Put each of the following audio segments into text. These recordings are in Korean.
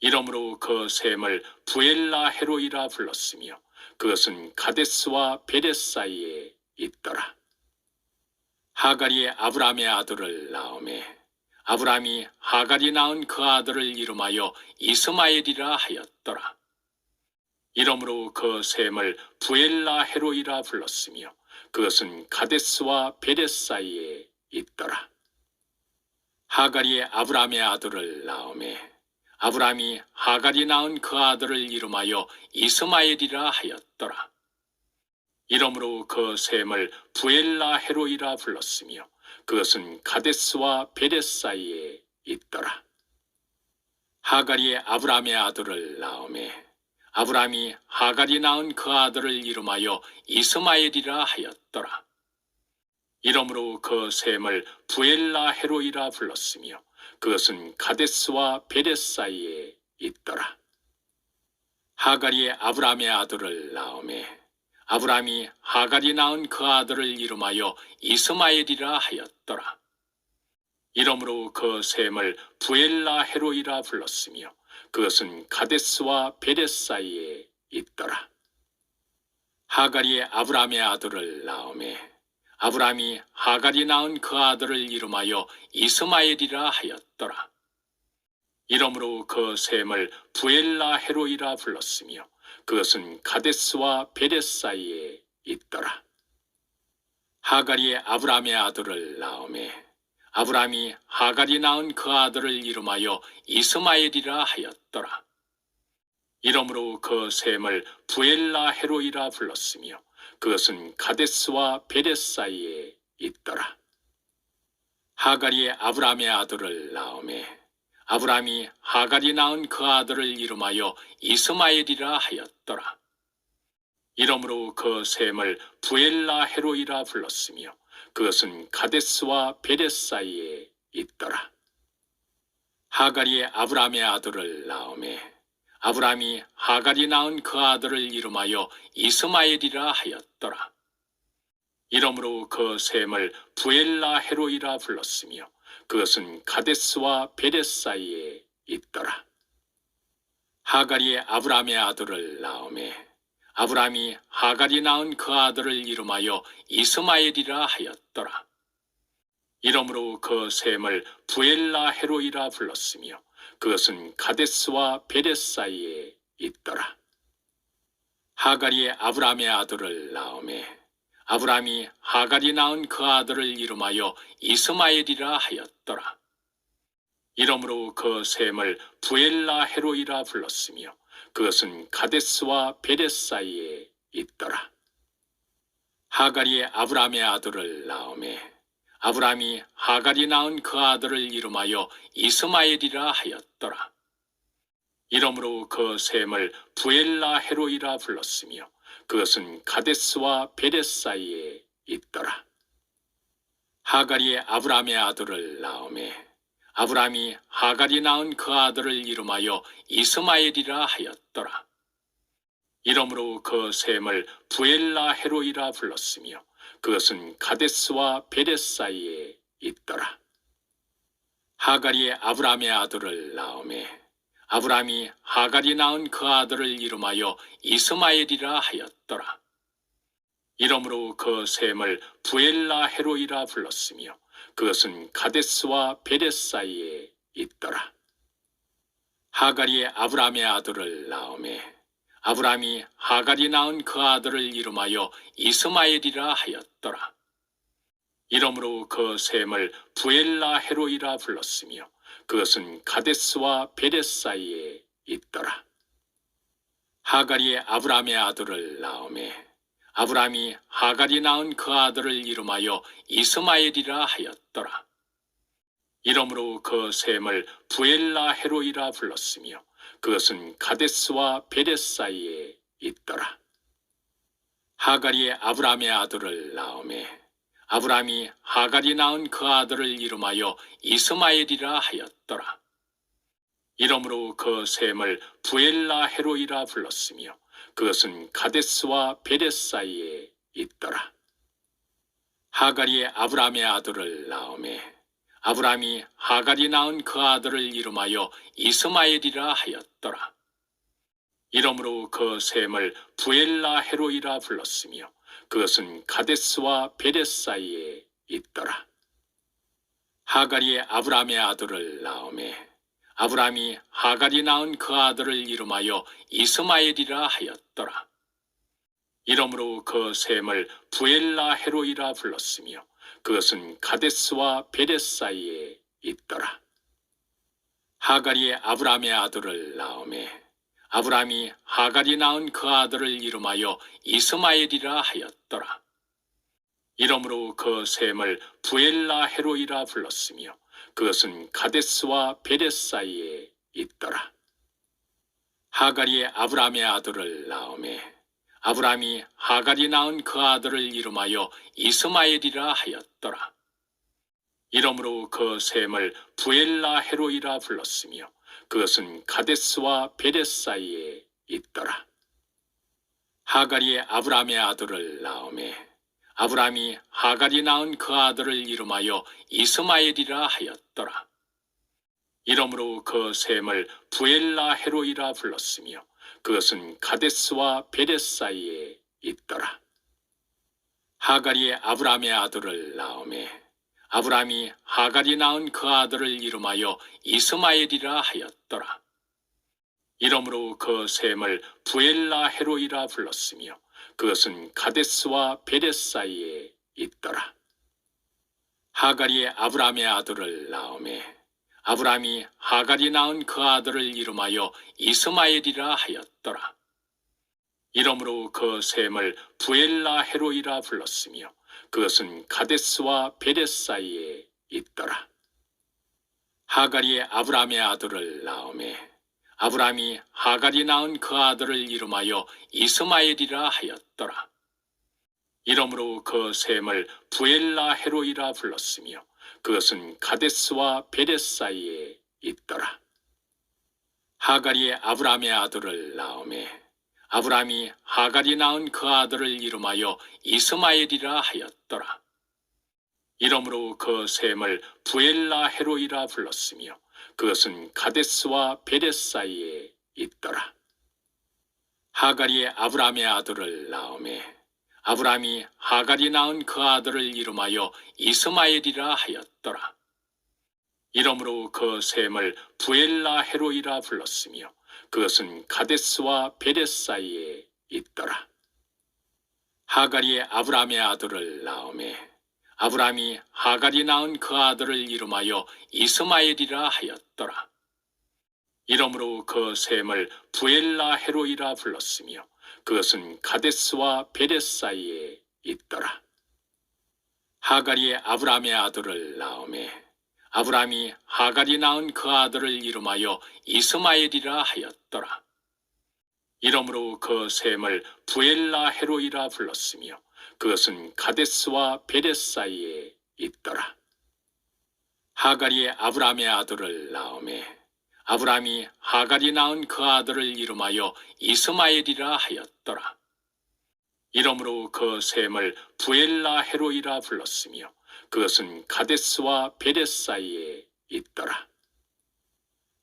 이러므로 그 셈을 부엘라 헤로이라 불렀으며 그것은 가데스와 베레 사이에 있더라. 하갈이 아브람의 아들을 낳음에 아브람이 하갈이 낳은 그 아들을 이름하여 이스마엘이라 하였더라. 이러므로 그 셈을 부엘라 헤로이라 불렀으며 그것은 가데스와 베레 사이에 있더라. 하갈이 아브람의 아들을 낳음에 아브람이 하갈이 낳은 그 아들을 이름하여 이스마엘이라 하였더라. 이러므로 그 셈을 부엘라 헤로이라 불렀으며 그것은 가데스와 베레 사이에 있더라. 하갈이 아브람의 아들을 낳음에 아브람이 하갈이 낳은 그 아들을 이름하여 이스마엘이라 하였더라. 이러므로 그 셈을 부엘라 헤로이라 불렀으며 그것은 가데스와 베레 사이에 있더라. 하갈이 아브람의 아들을 낳음에 아브람이 하갈이 낳은 그 아들을 이름하여 이스마엘이라 하였더라. 이러므로 그 셈을 부엘라 헤로이라 불렀으며 그것은 가데스와 베레 사이에 있더라. 하갈이 아브람의 아들을 낳음에 아브람이 하갈이 낳은 그 아들을 이름하여 이스마엘이라 하였더라. 이러므로 그 셈을 부엘라 헤로이라 불렀으며 그것은 가데스와 베레 사이에 있더라. 하갈이 아브람의 아들을 낳음에 아브람이 하갈이 낳은 그 아들을 이름하여 이스마엘이라 하였더라. 이러므로 그 셈을 부엘라 헤로이라 불렀으며 그것은 가데스와 베레 사이에 있더라. 하갈이 아브람의 아들을 낳음에 아브람이 하갈이 낳은 그 아들을 이름하여 이스마엘이라 하였더라. 이러므로 그 셈을 부엘라 헤로이라 불렀으며 그것은 가데스와 베레 사이에 있더라. 하갈이 아브람의 아들을 낳음에 아브람이 하갈이 낳은 그 아들을 이름하여 이스마엘이라 하였더라. 이러므로 그 셈을 부엘라 헤로이라 불렀으며 그것은 가데스와 베레 사이에 있더라. 하갈이 아브람의 아들을 낳음에 아브람이 하갈이 낳은 그 아들을 이름하여 이스마엘이라 하였더라. 이러므로 그 셈을 부엘라 헤로이라 불렀으며 그것은 가데스와 베레 사이에 있더라. 하갈이 아브람의 아들을 낳음에 아브람이 하갈이 낳은 그 아들을 이름하여 이스마엘이라 하였더라. 이러므로 그 셈을 부엘라 헤로이라 불렀으며 그것은 가데스와 베레 사이에 있더라. 하갈이 아브람의 아들을 낳음에 아브람이 하갈이 낳은 그 아들을 이름하여 이스마엘이라 하였더라. 이러므로 그 셈을 부엘라 헤로이라 불렀으며 그것은 가데스와 베레 사이에 있더라. 하갈이 아브람의 아들을 낳음에 아브람이 하갈이 낳은 그 아들을 이름하여 이스마엘이라 하였더라. 이러므로 그 셈을 부엘라 헤로이라 불렀으며 그것은 가데스와 베레 사이에 있더라. 하갈이 아브람의 아들을 낳음에 아브람이 하갈이 낳은 그 아들을 이름하여 이스마엘이라 하였더라. 이러므로 그 셈을 부엘라 헤로이라 불렀으며 그것은 가데스와 베레 사이에 있더라. 하갈이 아브람의 아들을 낳음에 아브람이 하갈이 낳은 그 아들을 이름하여 이스마엘이라 하였더라. 이러므로 그 셈을 부엘라 헤로이라 불렀으며 그것은 가데스와 베레 사이에 있더라. 하갈이 아브람의 아들을 낳음에 아브람이 하갈이 낳은 그 아들을 이름하여 이스마엘이라 하였더라. 이러므로 그 셈을 부엘라 헤로이라 불렀으며 그것은 가데스와 베레 사이에 있더라. 하갈이 아브람의 아들을 낳음에 아브람이 하갈이 낳은 그 아들을 이름하여 이스마엘이라 하였더라. 이러므로 그 셈을 부엘라 헤로이라 불렀으며 그것은 가데스와 베레 사이에 있더라. 하갈이 아브람의 아들을 낳음에 아브라함이 하갈이 낳은 그 아들을 이름하여 이스마엘이라 하였더라. 이러므로 그 셈을 부엘라 헤로이라 불렀으며 그것은 가데스와 베레스 사이에 있더라. 하갈이 아브라함의 아들을 낳음에 아브라함이 하갈이 낳은 그 아들을 이름하여 이스마엘이라 하였더라. 이러므로 그 셈을 부엘라 헤로이라 불렀으며 그것은 가데스와 베레스 사이에 있더라. 하갈이 아브라함의 아들을 낳음에 아브라함이 하갈이 낳은 그 아들을 이름하여 이스마엘이라 하였더라. 이러므로 그 셈을 부엘라 헤로이라 불렀으며 그것은 가데스와 베레스 사이에 있더라. 하갈이 아브라함의 아들을 낳음에 아브라함이 하갈이 낳은 그 아들을 이름하여 이스마엘이라 하였더라. 이러므로 그 셈을 부엘라 헤로이라 불렀으며 그것은 가데스와 베레스 사이에 있더라. 하갈이 아브라함의 아들을 낳음에 아브라함이 하갈이 낳은 그 아들을 이름하여 이스마엘이라 하였더라. 이러므로 그 셈을 부엘라 헤로이라 불렀으며 그것은 가데스와 베레스 사이에 있더라. 하갈이 아브라함의 아들을 낳음에 아브라함이 하갈이 낳은 그 아들을 이름하여 이스마엘이라 하였더라. 이러므로 그 셈을 부엘라 헤로이라 불렀으며 그것은 가데스와 베레스 사이에 있더라. 하갈이 아브라함의 아들을 낳음에 아브라함이 하갈이 낳은 그 아들을 이름하여 이스마엘이라 하였더라. 이러므로 그 셈을 부엘라 헤로이라 불렀으며 그것은 가데스와 베레스 사이에 있더라. 하갈이 아브라함의 아들을 낳음에 아브라함이 하갈이 낳은 그 아들을 이름하여 이스마엘이라 하였더라. 이러므로 그 셈을 부엘라 헤로이라 불렀으며 그것은 가데스와 베레스 사이에 있더라. 하갈이 아브라함의 아들을 낳음에 아브라함이 하갈이 낳은 그 아들을 이름하여 이스마엘이라 하였더라. 이러므로 그 셈을 부엘라 헤로이라 불렀으며 그것은 가데스와 베레스 사이에 있더라. 하갈이 아브라함의 아들을 낳음에 아브라함이 하갈이 낳은 그 아들을 이름하여 이스마엘이라 하였더라. 이러므로 그 셈을 부엘라 헤로이라 불렀으며 그것은 가데스와 베레스 사이에 있더라. 하갈이 아브라함의 아들을 낳음에 아브라함이 하갈이 낳은 그 아들을 이름하여 이스마엘이라 하였더라. 이러므로 그 셈을 부엘라 헤로이라 불렀으며 그것은 가데스와 베레스 사이에 있더라. 하갈이 아브라함의 아들을 낳음에 아브라함이 하갈이 낳은 그 아들을 이름하여 이스마엘이라 하였더라. 이러므로 그 셈을 부엘라 헤로이라 불렀으며 그것은 가데스와 베레스 사이에 있더라. 하갈이 아브라함의 아들을 낳음에 아브라함이 하갈이 낳은 그 아들을 이름하여 이스마엘이라 하였더라. 이러므로 그 셈을 부엘라 헤로이라 불렀으며 그것은 가데스와 베레스 사이에 있더라.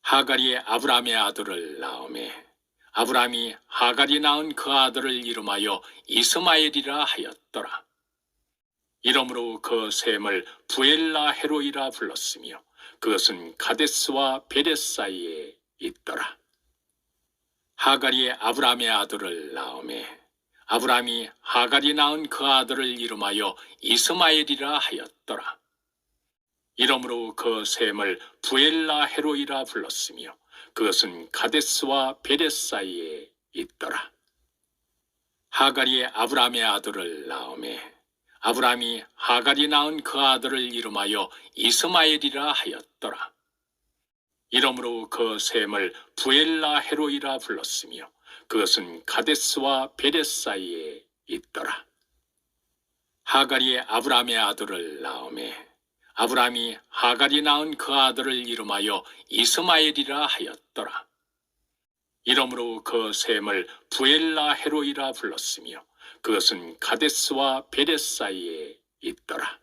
하갈이 아브라함의 아들을 낳음에 아브라함이 하갈이 낳은 그 아들을 이름하여 이스마엘이라 하였더라. 이러므로 그 셈을 부엘라 헤로이라 불렀으며 그것은 가데스와 베레스 사이에 있더라. 하갈이 아브라함의 아들을 낳음에 아브라함이 하갈이 낳은 그 아들을 이름하여 이스마엘이라 하였더라. 이러므로 그 셈을 부엘라 헤로이라 불렀으며 그것은 가데스와 베레스 사이에 있더라. 하갈이 아브라함의 아들을 낳음에 아브라함이 하갈이 낳은 그 아들을 이름하여 이스마엘이라 하였더라. 이러므로 그 셈을 부엘라 헤로이라 불렀으며 그것은 가데스와 베레스 사이에 있더라. 하갈이 아브라함의 아들을 낳음에 아브라함이 하갈이 낳은 그 아들을 이름하여 이스마엘이라 하였더라. 이러므로 그 셈을 부엘라 헤로이라 불렀으며 그것은 가데스와 베레스 사이에 있더라.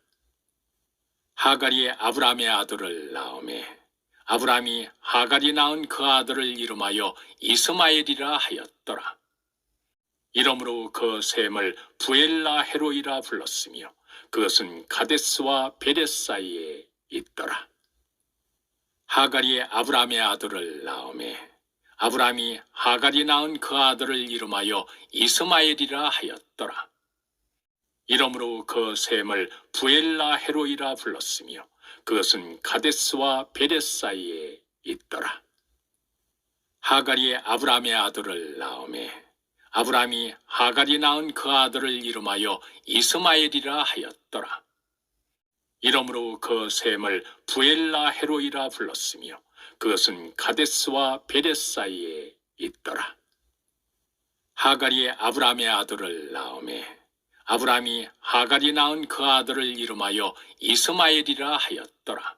하갈이 아브람의 아들을 낳음에 아브람이 하갈이 낳은 그 아들을 이름하여 이스마엘이라 하였더라. 이러므로 그 셈을 부엘라 헤로이라 불렀으며 그것은 가데스와 베레스 사이에 있더라. 하갈이 아브람의 아들을 낳음에 아브람이 하갈이 낳은 그 아들을 이름하여 이스마엘이라 하였더라. 이러므로 그 셈을 부엘라 헤로이라 불렀으며 그것은 가데스와 베레스 사이에 있더라. 하갈이 아브람의 아들을 낳음에 아브람이 하갈이 낳은 그 아들을 이름하여 이스마엘이라 하였더라. 이러므로 그 셈을 부엘라 헤로이라 불렀으며 그것은 가데스와 베레스 사이에 있더라. 하갈이 아브람의 아들을 낳음에 아브람이 하갈이 낳은 그 아들을 이름하여 이스마엘이라 하였더라.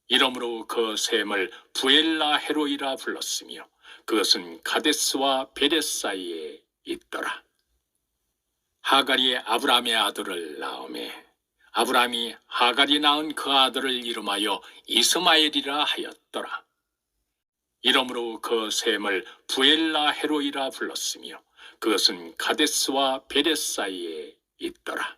이러므로 그 셈을 부엘라 헤로이라 불렀으며 그것은 가데스와 베레스 사이에 있더라. 하갈이 아브람의 아들을 낳음에 아브람이 하갈이 낳은 그 아들을 이름하여 이스마엘이라 하였더라. 이러므로 그 셈을 부엘라 헤로이라 불렀으며 그것은 가데스와 베레스 사이에 있더라.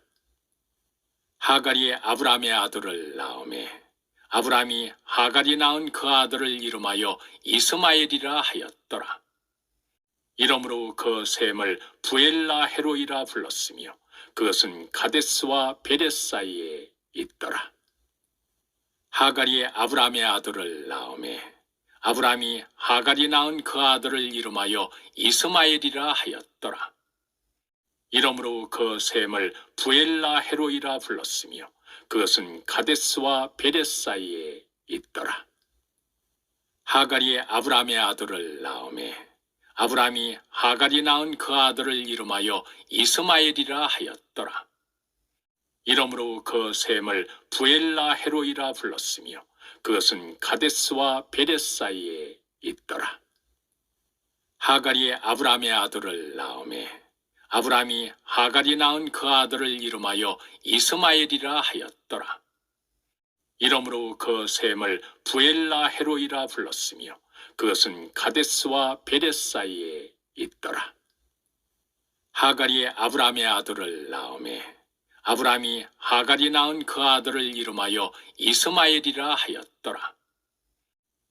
하갈이 아브람의 아들을 낳음에 아브람이 하갈이 낳은 그 아들을 이름하여 이스마엘이라 하였더라. 이러므로 그 셈을 부엘라 헤로이라 불렀으며 그것은 가데스와 베레스 사이에 있더라. 하갈이 아브람의 아들을 낳음에 아브람이 하갈이 낳은 그 아들을 이름하여 이스마엘이라 하였더라. 이러므로 그 셈을 부엘라 헤로이라 불렀으며 그것은 가데스와 베레스 사이에 있더라. 하갈이 아브람의 아들을 낳음에 아브람이 하갈이 낳은 그 아들을 이름하여 이스마엘이라 하였더라. 이러므로 그 셈을 부엘라 헤로이라 불렀으며 그것은 가데스와 베레스 사이에 있더라. 하갈이 아브람의 아들을 낳음에 아브람이 하갈이 낳은 그 아들을 이름하여 이스마엘이라 하였더라. 이러므로 그 셈을 부엘라 헤로이라 불렀으며 그것은 가데스와 베레스 사이에 있더라. 하갈이 아브람의 아들을 낳음에 아브람이 하갈이 낳은 그 아들을 이름하여 이스마엘이라 하였더라.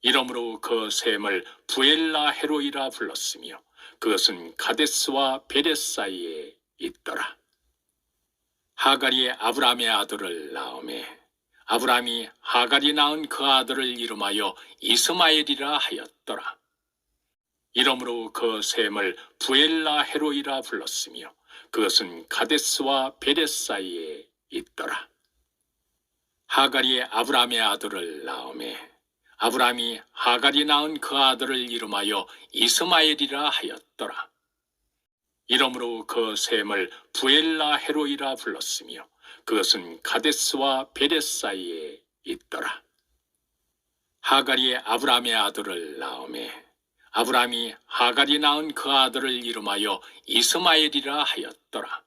이러므로 그 셈을 부엘라 헤로이라 불렀으며 그것은 가데스와 베레스 사이에 있더라. 하갈이 아브람의 아들을 낳음에 아브람이 하갈이 낳은 그 아들을 이름하여 이스마엘이라 하였더라. 이러므로 그 셈을 부엘라 헤로이라 불렀으며 그것은 가데스와 베레스 사이에 있더라. 하갈이 아브람의 아들을 낳음에 아브람이 하갈이 낳은 그 아들을 이름하여 이스마엘이라 하였더라. 이러므로 그 셈을 부엘라 헤로이라 불렀으며 그것은 가데스와 베레스 사이에 있더라. 하갈이 아브람의 아들을 낳음에 아브람이 하갈이 낳은 그 아들을 이름하여 이스마엘이라 하였더라.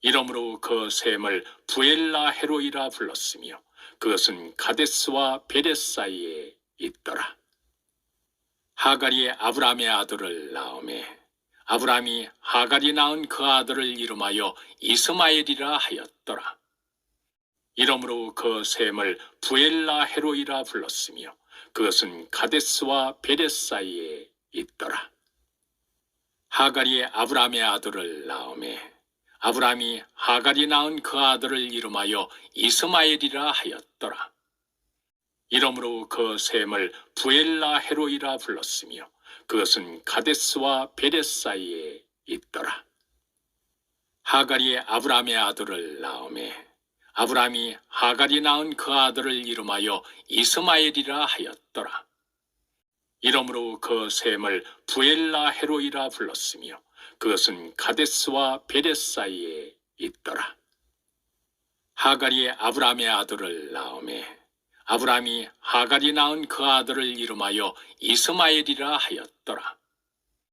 이러므로 그 셈을 부엘라 헤로이라 불렀으며 그것은 가데스와 베레스 사이에 있더라. 하갈이 아브람의 아들을 낳음에 아브람이 하갈이 낳은 그 아들을 이름하여 이스마엘이라 하였더라. 이러므로 그 셈을 부엘라 헤로이라 불렀으며 그것은 가데스와 베레스 사이에 있더라. 하갈이 아브람의 아들을 낳음에 아브람이 하갈이 낳은 그 아들을 이름하여 이스마엘이라 하였더라. 이러므로 그 셈을 부엘라 헤로이라 불렀으며 그것은 가데스와 베레스 사이에 있더라. 하갈이 아브람의 아들을 낳음에 아브람이 하갈이 낳은 그 아들을 이름하여 이스마엘이라 하였더라. 이러므로 그 셈을 부엘라 헤로이라 불렀으며 그것은 가데스와 베레스 사이에 있더라. 하갈이 아브람의 아들을 낳음에 아브람이 하갈이 낳은 그 아들을 이름하여 이스마엘이라 하였더라.